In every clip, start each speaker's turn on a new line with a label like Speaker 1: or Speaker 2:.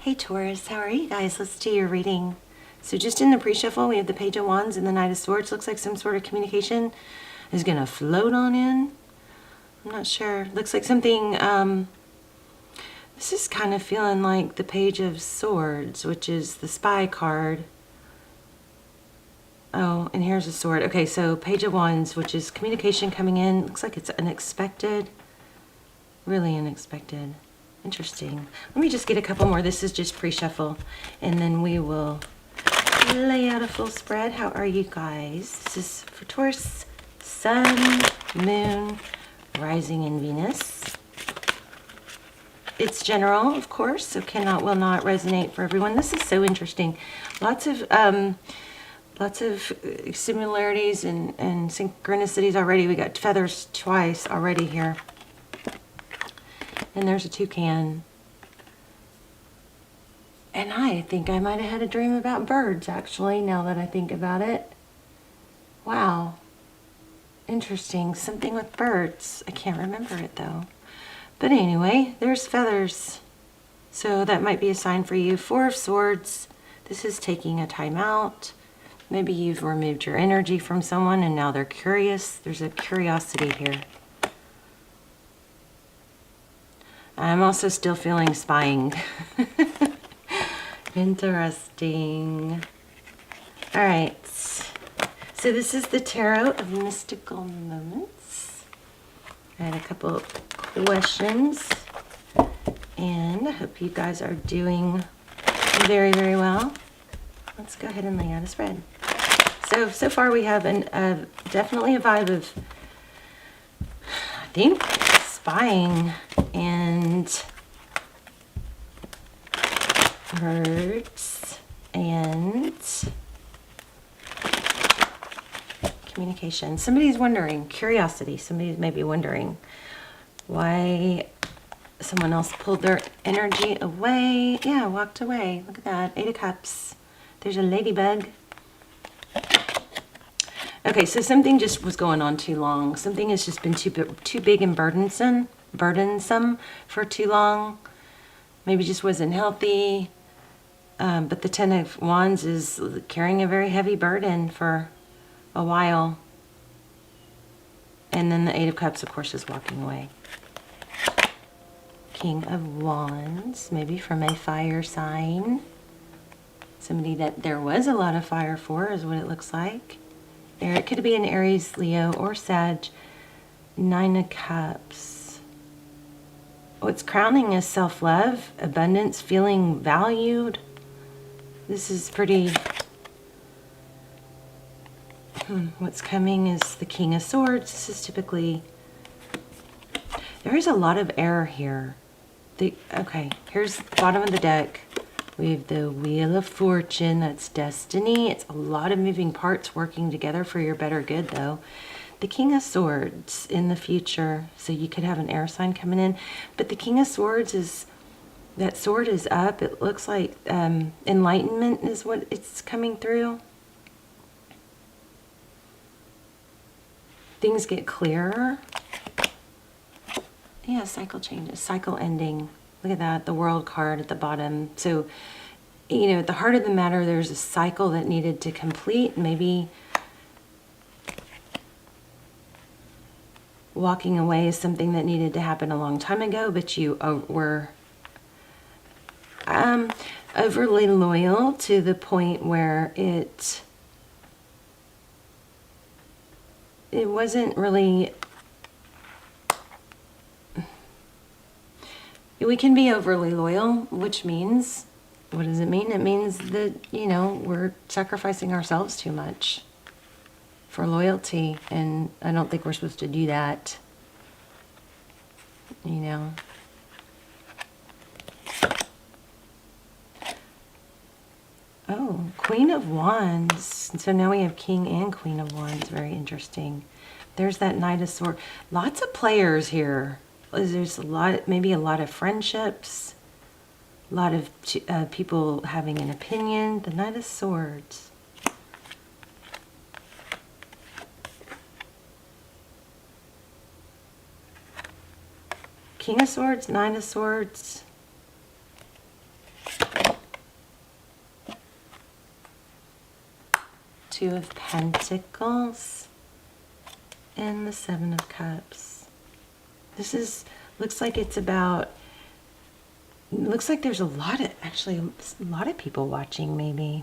Speaker 1: Hey Taurus, how are you guys? Let's do your reading. So just in the pre-shuffle, we have the Page of Wands and the Knight of Swords. Looks like some sort of communication is going to float on in. I'm not sure. Looks like something, this is kind of feeling like the Page of Swords, which is the spy card. Oh, and here's a sword. Okay, so Page of Wands, which is communication coming in. Looks like it's unexpected. Really unexpected. Interesting. Let me just get a couple more. This is just pre-shuffle, and then we will lay out a full spread. How are you guys? This is for Taurus, Sun, Moon, Rising, and Venus. It's general, of course, so will not resonate for everyone. This is so interesting. Lots of similarities and synchronicities already. We got feathers twice already here. And there's a toucan. And I think I might have had a dream about birds, actually, now that I think about it. Wow. Interesting. Something with birds. I can't remember it, though. But anyway, there's feathers. So that might be a sign for you. Four of Swords. This is taking a time out. Maybe you've removed your energy from someone and now they're curious. There's a curiosity here. I'm also still feeling spying. Interesting. All right. So this is the Tarot of Mystical Moments. I had a couple of questions. And I hope you guys are doing very, very well. Let's go ahead and lay out a spread. So far we have definitely a vibe of, I think, spying and birds and communication. Somebody's wondering, curiosity. Somebody's maybe wondering why someone else pulled their energy away. Yeah, walked away. Look at that. 8 of Cups. There's a ladybug. Okay, so something just was going on too long. Something has just been too big and burdensome for too long. Maybe just wasn't healthy. But the 10 of Wands is carrying a very heavy burden for a while. And then the 8 of Cups, of course, is walking away. King of Wands, maybe from a fire sign. Somebody that there was a lot of fire for is what it looks like. It could be an Aries, Leo, or Sag. 9 of Cups. What's crowning is self-love, abundance, feeling valued. This is pretty... What's coming is the King of Swords. This is typically... There is a lot of air here. Okay, here's the bottom of the deck. We have the Wheel of Fortune, that's destiny. It's a lot of moving parts working together for your better good, though. The King of Swords in the future, so you could have an air sign coming in. But the King of Swords is, that sword is up. It looks like enlightenment is what it's coming through. Things get clearer. Yeah, cycle changes, cycle ending. Look at that, the World card at the bottom. So, you know, at the heart of the matter, there's a cycle that needed to complete. Maybe walking away is something that needed to happen a long time ago, but you were overly loyal to the point where it wasn't really... We can be overly loyal, which means, what does it mean? It means that, you know, we're sacrificing ourselves too much for loyalty, and I don't think we're supposed to do that, you know. Oh, Queen of Wands. So now we have King and Queen of Wands. Very interesting. There's that Knight of Swords. Lots of players here. There's a lot, maybe a lot of friendships, a lot of people having an opinion. The Knight of Swords. King of Swords, Nine of Swords. Two of Pentacles and the Seven of Cups. This is, looks like it's about, looks like there's a lot of, actually a lot of people watching maybe.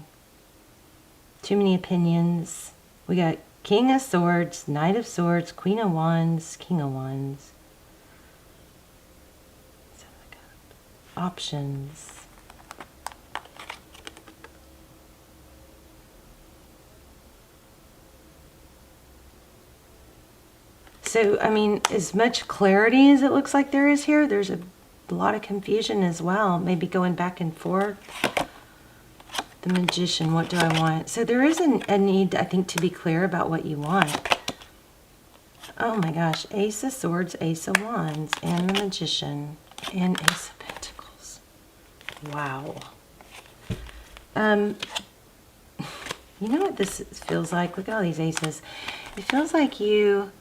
Speaker 1: Too many opinions. We got King of Swords, Knight of Swords, Queen of Wands, King of Wands. Options. So, I mean, as much clarity as it looks like there is here, there's a lot of confusion as well. Maybe going back and forth. The Magician, what do I want? So there is a need, I think, to be clear about what you want. Oh my gosh. Ace of Swords, Ace of Wands, and the Magician, and Ace of Pentacles. Wow. You know what this feels like? Look at all these aces. It feels like you...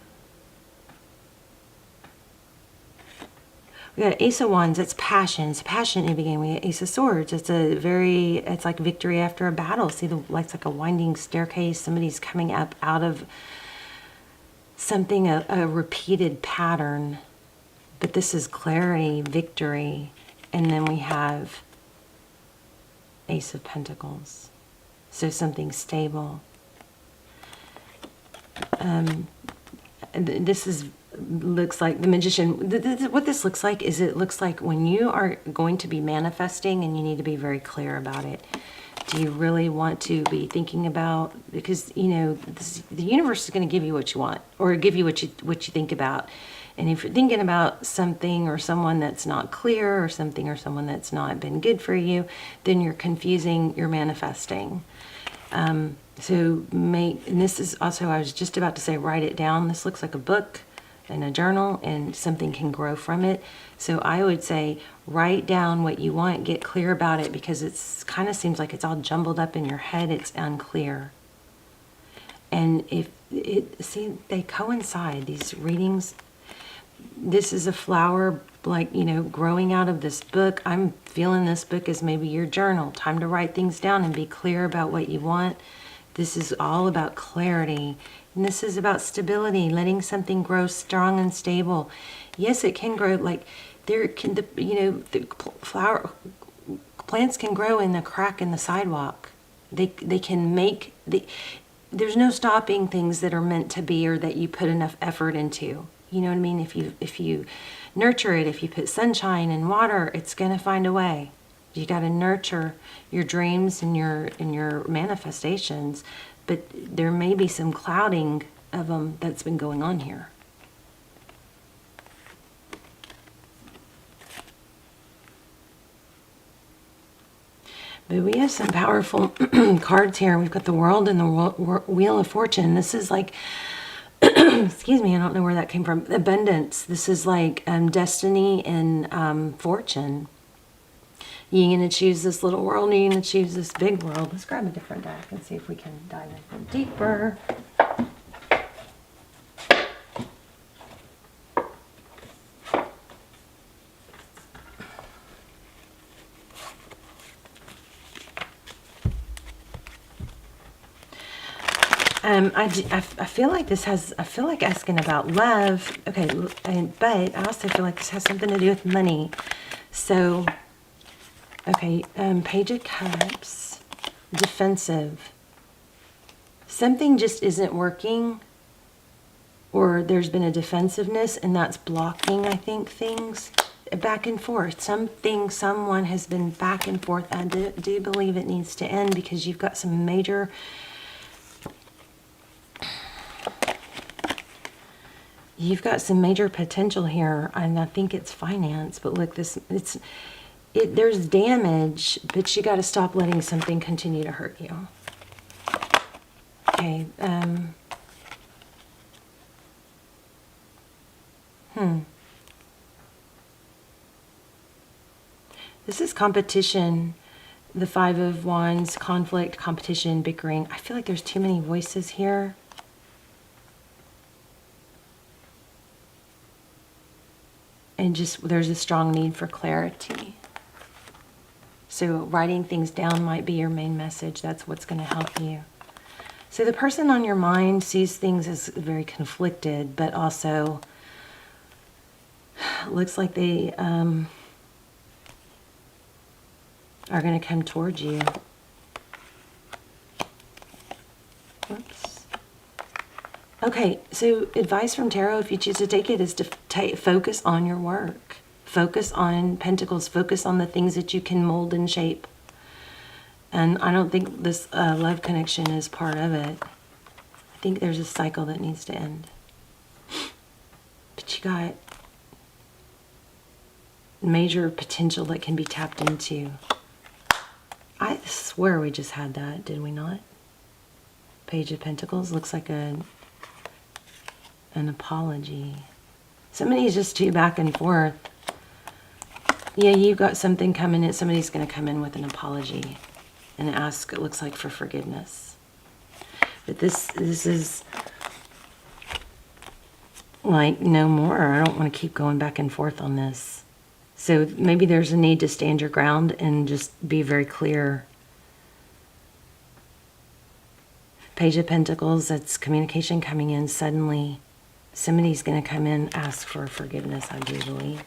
Speaker 1: We got Ace of Wands, it's passion. It's passion in the beginning. We got Ace of Swords. It's a very, it's like victory after a battle. See, it's like a winding staircase. Somebody's coming up out of something, a repeated pattern. But this is clarity, victory. And then we have Ace of Pentacles. So something stable. This is... looks like the Magician. What this looks like is, it looks like when you are going to be manifesting and you need to be very clear about it. Do you really want to be thinking about, because you know the universe is going to give you what you want, or give you what you think about. And if you're thinking about something or someone that's not clear, or something or someone that's not been good for you, then you're confusing your manifesting. So and this is also, I was just about to say, write it down. This looks like a book and a journal, and something can grow from it. So I would say write down what you want, get clear about it, because it's kind of seems like it's all jumbled up in your head. It's unclear. And if it, see, they coincide, these readings. This is a flower, like, you know, growing out of this book. I'm feeling this book as maybe your journal. Time to write things down and be clear about what you want. This is all about clarity. And this is about stability, letting something grow strong and stable. Yes, it can grow, like there can, you know, the plants can grow in the crack in the sidewalk. They can make, there's no stopping things that are meant to be, or that you put enough effort into. You know what I mean? If you nurture it, if you put sunshine and water, it's going to find a way. You got to nurture your dreams and your manifestations, but there may be some clouding of them that's been going on here. But we have some powerful cards here. We've got the World and the Wheel of Fortune. This is like, excuse me, I don't know where that came from. Abundance. This is like destiny and fortune. You're going to choose this little world, or you're going to choose this big world. Let's grab a different deck and see if we can dive in deeper. I feel like this has, I feel like asking about love. Okay, but I also feel like this has something to do with money. So, okay, Page of Cups, defensive. Something just isn't working, or there's been a defensiveness, and that's blocking, I think, things back and forth. Someone has been back and forth. I do believe it needs to end, because you've got some major... You've got some major potential here, and I think it's finance. But look, there's damage, but you got to stop letting something continue to hurt you. Okay. This is competition. The Five of Wands, conflict, competition, bickering. I feel like there's too many voices here. And just, there's a strong need for clarity. So writing things down might be your main message. That's what's going to help you. So the person on your mind sees things as very conflicted, but also looks like they are going to come towards you. Whoops. Okay, so advice from tarot, if you choose to take it, is to focus on your work. Focus on Pentacles. Focus on the things that you can mold and shape. And I don't think this love connection is part of it. I think there's a cycle that needs to end. But you got major potential that can be tapped into. I swear we just had that, did we not? Page of Pentacles looks like an apology. Somebody's just too back and forth. Yeah, you've got something coming in. Somebody's going to come in with an apology and ask, it looks like, for forgiveness. But this is like no more. I don't want to keep going back and forth on this. So maybe there's a need to stand your ground and just be very clear. Page of Pentacles, that's communication coming in suddenly. Somebody's going to come in, ask for forgiveness, I do believe.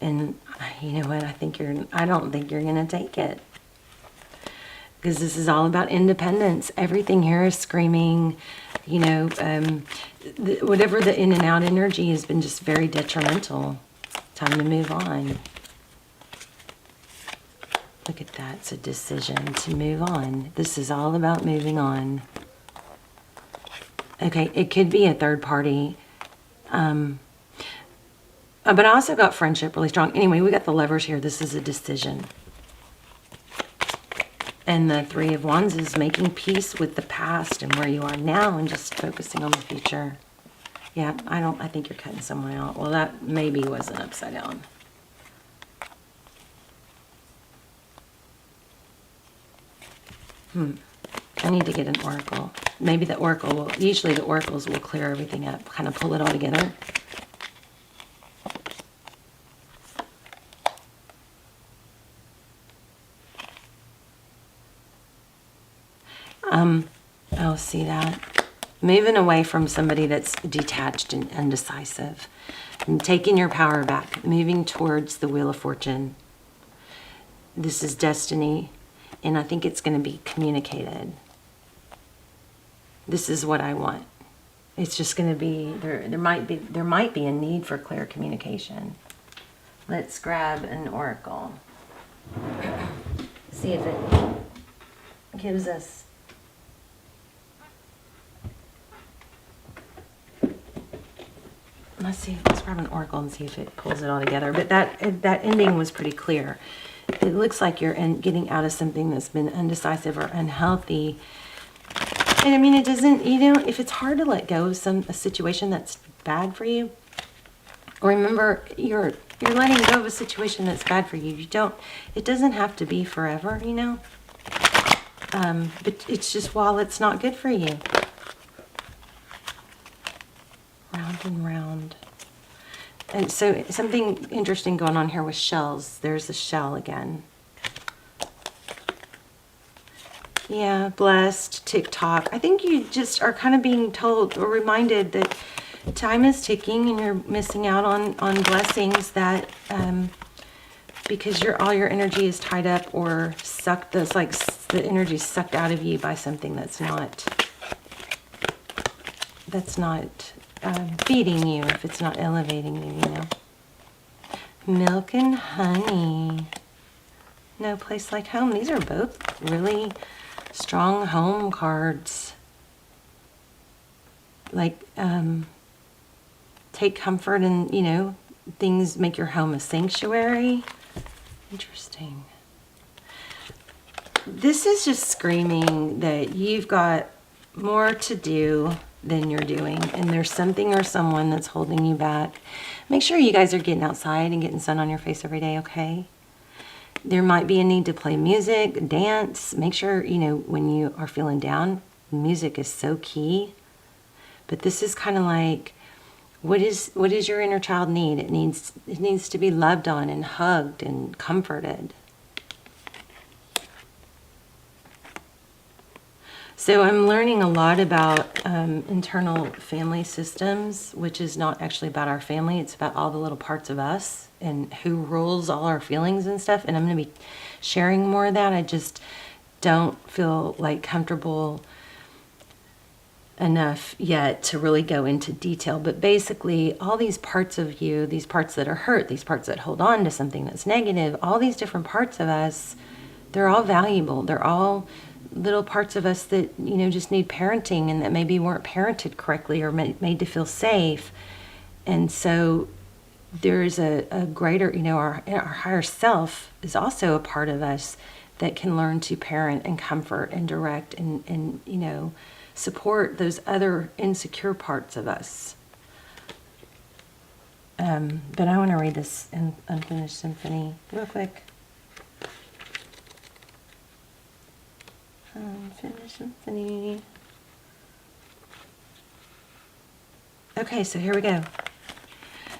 Speaker 1: And you know what? I don't think you're going to take it. Because this is all about independence. Everything here is screaming, you know, whatever the in and out energy has been just very detrimental. Time to move on. Look at that. It's a decision to move on. This is all about moving on. Okay, it could be a third party. But I also got friendship really strong. Anyway, we got the Lovers here. This is a decision. And the Three of Wands is making peace with the past and where you are now and just focusing on the future. Yeah, I think you're cutting someone out. Well, that maybe wasn't upside down. I need to get an oracle. Maybe the oracle will, usually the oracles will clear everything up, kind of pull it all together. Oh, see that? Moving away from somebody that's detached and undecisive. And taking your power back. Moving towards the Wheel of Fortune. This is destiny. And I think it's going to be communicated. This is what I want. It's just going to be, there might be a need for clear communication. Let's grab an oracle. See if it gives us. Let's grab an oracle and see if it pulls it all together. But that ending was pretty clear. It looks like you're getting out of something that's been undecisive or unhealthy. And I mean, it doesn't, you know, if it's hard to let go of a situation that's bad for you, remember you're letting go of a situation that's bad for you. It doesn't have to be forever, you know. But it's just while it's not good for you. Round and round. And so something interesting going on here with shells. There's the shell again. Yeah, blessed, TikTok. I think you just are kind of being told or reminded that time is ticking and you're missing out on blessings that because all your energy is tied up or sucked. It's like the energy is sucked out of you by something that's not feeding you, if it's not elevating you, you know. Milk and honey. No place like home. These are both really strong home cards. Like, take comfort in, you know, things, make your home a sanctuary. Interesting. This is just screaming that you've got more to do than you're doing, and there's something or someone that's holding you back. Make sure you guys are getting outside and getting sun on your face every day, okay? There might be a need to play music, dance. Make sure, you know, when you are feeling down, music is so key. But this is kind of like, what is your inner child need? It needs to be loved on and hugged and comforted. So I'm learning a lot about internal family systems, which is not actually about our family. It's about all the little parts of us and who rules all our feelings and stuff. And I'm going to be sharing more of that. I just don't feel like comfortable enough yet to really go into detail. But basically, all these parts of you, these parts that are hurt, these parts that hold on to something that's negative, all these different parts of us, they're all valuable. They're all little parts of us that, you know, just need parenting and that maybe weren't parented correctly or made to feel safe. And so there's a greater, you know, our higher self is also a part of us that can learn to parent and comfort and direct and you know, support those other insecure parts of us. But I want to read this Unfinished Symphony real quick. Unfinished Symphony. Okay, so here we go.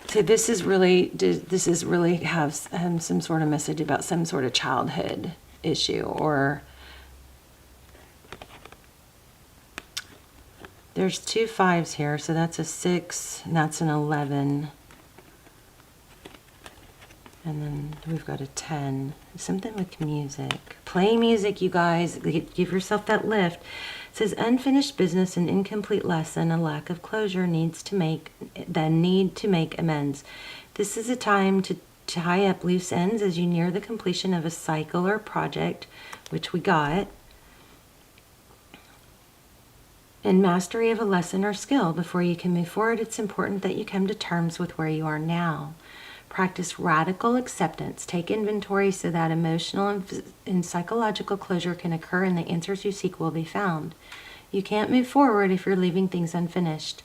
Speaker 1: So this is really has some sort of message about some sort of childhood issue, or there's 2 5s here, so that's a 6 and that's an 11. And then we've got a 10. Something with music. Play music, you guys. Give yourself that lift. It says, unfinished business, an incomplete lesson, a lack of closure, need to make amends. This is a time to tie up loose ends as you near the completion of a cycle or project, which we got, and mastery of a lesson or skill. Before you can move forward, it's important that you come to terms with where you are now. Practice radical acceptance. Take inventory so that emotional and psychological closure can occur and the answers you seek will be found. You can't move forward if you're leaving things unfinished.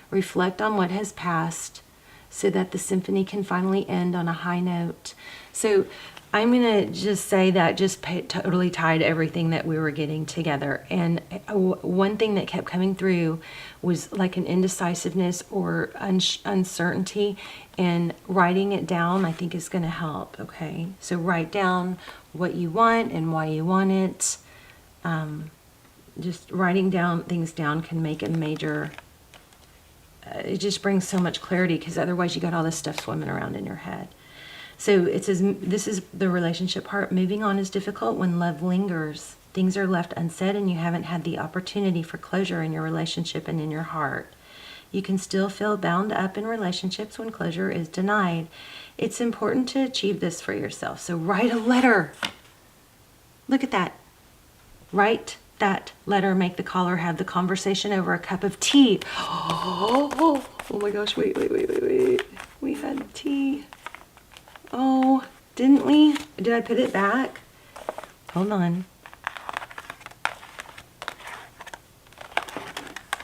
Speaker 1: Reflect on what has passed so that the symphony can finally end on a high note. So I'm going to just say that just totally tied everything that we were getting together. And one thing that kept coming through was like an indecisiveness or uncertainty, and writing it down I think is going to help. Okay, so write down what you want and why you want it. Just writing things down can make a major, it just brings so much clarity, because otherwise you got all this stuff swimming around in your head. So it says, this is the relationship part. Moving on is difficult when love lingers. Things are left unsaid and you haven't had the opportunity for closure in your relationship and in your heart. You can still feel bound up in relationships when closure is denied. It's important to achieve this for yourself. So write a letter. Look at that. Write that letter. Make the caller have the conversation over a cup of tea. Oh my gosh, wait. We had tea. Oh, didn't we? Did I put it back? Hold on.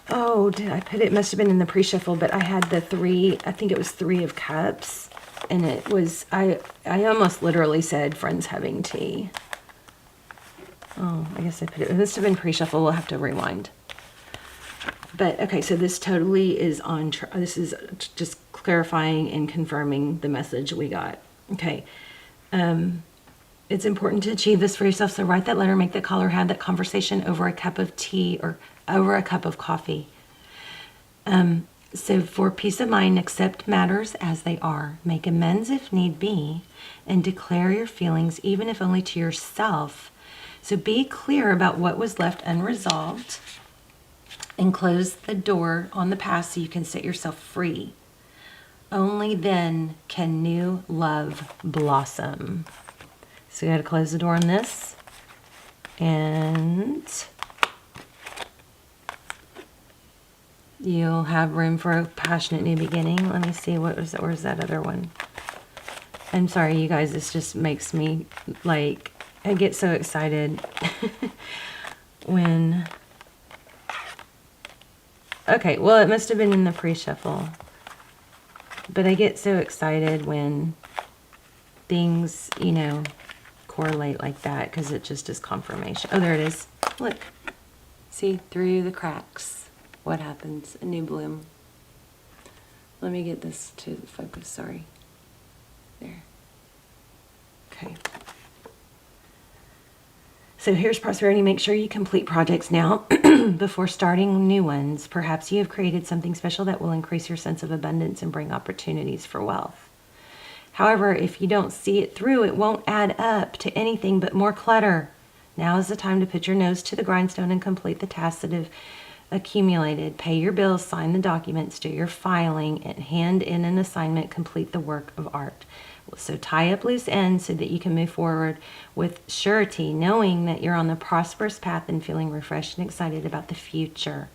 Speaker 1: Oh, did I put it? It must have been in the pre-shuffle, but I had the 3, I think it was 3 of cups. And it was, I almost literally said friends having tea. Oh, I guess I put it, it must have been pre-shuffle. We'll have to rewind. But okay, so this totally is on, this is just clarifying and confirming the message we got. Okay. It's important to achieve this for yourself. So write that letter, make that caller have that conversation over a cup of tea or over a cup of coffee. So for peace of mind, accept matters as they are. Make amends if need be, and declare your feelings, even if only to yourself. So be clear about what was left unresolved and close the door on the past so you can set yourself free. Only then can new love blossom. So you got to close the door on this. And you'll have room for a passionate new beginning. Let me see, where's that other one? I'm sorry, you guys, this just makes me, like, I get so excited when, okay, well, it must have been in the pre-shuffle. But I get so excited when things, you know, correlate like that, because it just is confirmation. Oh, there it is. Look. See, through the cracks. What happens? A new bloom. Let me get this to focus. Sorry. There. Okay. So here's prosperity. Make sure you complete projects now before starting new ones. Perhaps you have created something special that will increase your sense of abundance and bring opportunities for wealth. However, if you don't see it through, it won't add up to anything but more clutter. Now is the time to put your nose to the grindstone and complete the tasks that have accumulated. Pay your bills, sign the documents, do your filing, and hand in an assignment, complete the work of art. So tie up loose ends so that you can move forward with surety, knowing that you're on the prosperous path and feeling refreshed and excited about the future.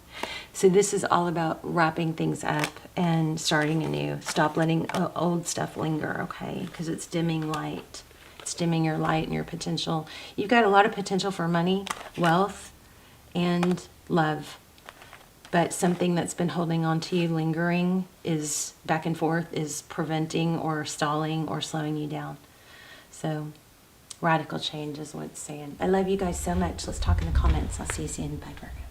Speaker 1: So this is all about wrapping things up and starting anew. Stop letting old stuff linger, okay? Because it's dimming light. It's dimming your light and your potential. You've got a lot of potential for money, wealth, and love. But something that's been holding on to you, lingering, is back and forth, is preventing or stalling or slowing you down. So radical change is what it's saying. I love you guys so much. Let's talk in the comments. I'll see you soon. Bye, Virgo.